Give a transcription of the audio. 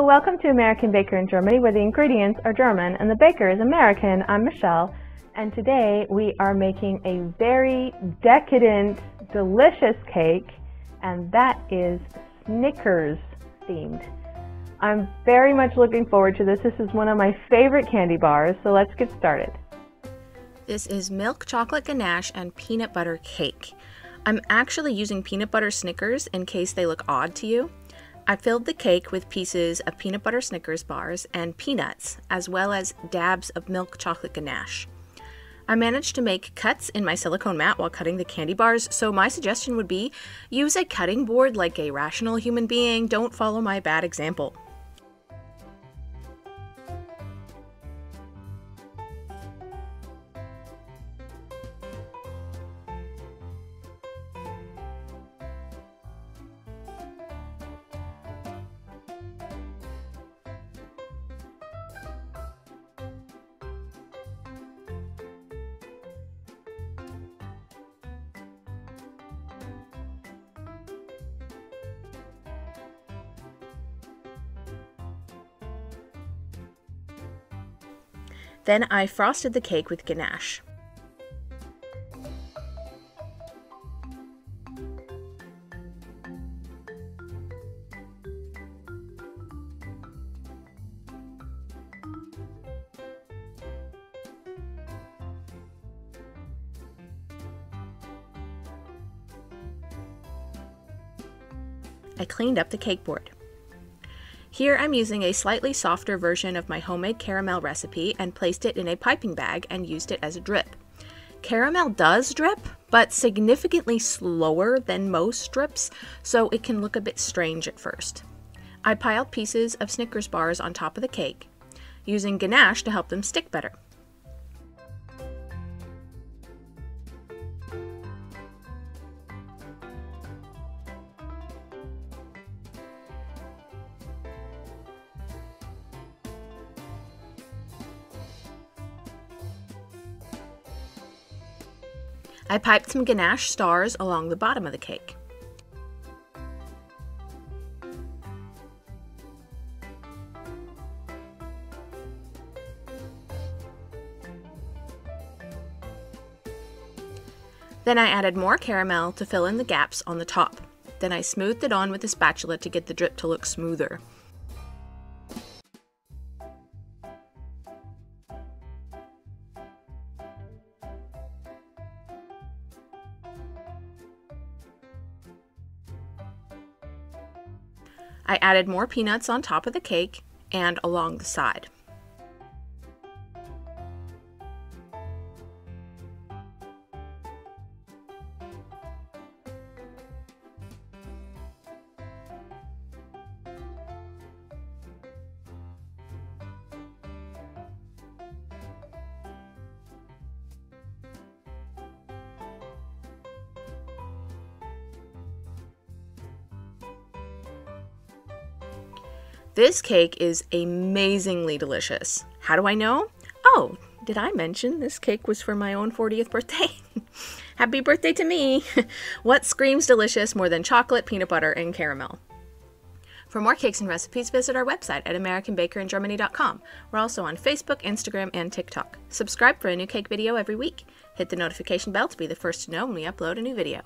welcome to American Baker in Germany, where the ingredients are German and the baker is American. I'm Michelle, and today we are making a very decadent, delicious cake, and that is Snickers themed. I'm very much looking forward to this. This is one of my favorite candy bars, so let's get started. This is milk chocolate ganache and peanut butter cake. I'm actually using peanut butter Snickers in case they look odd to you. I filled the cake with pieces of peanut butter Snickers bars and peanuts, as well as dabs of milk chocolate ganache. I managed to make cuts in my silicone mat while cutting the candy bars, so my suggestion would be use a cutting board like a rational human being. Don't follow my bad example. Then I frosted the cake with ganache. I cleaned up the cake board. Here I'm using a slightly softer version of my homemade caramel recipe and placed it in a piping bag and used it as a drip. Caramel does drip, but significantly slower than most drips, so it can look a bit strange at first. I piled pieces of Snickers bars on top of the cake, using ganache to help them stick better. I piped some ganache stars along the bottom of the cake. Then I added more caramel to fill in the gaps on the top. Then I smoothed it on with a spatula to get the drip to look smoother. I added more peanuts on top of the cake and along the side. This cake is amazingly delicious. How do I know? Oh, did I mention this cake was for my own 40th birthday? Happy birthday to me! What screams delicious more than chocolate, peanut butter, and caramel? For more cakes and recipes, visit our website at AmericanBakerInGermany.com. We're also on Facebook, Instagram, and TikTok. Subscribe for a new cake video every week. Hit the notification bell to be the first to know when we upload a new video.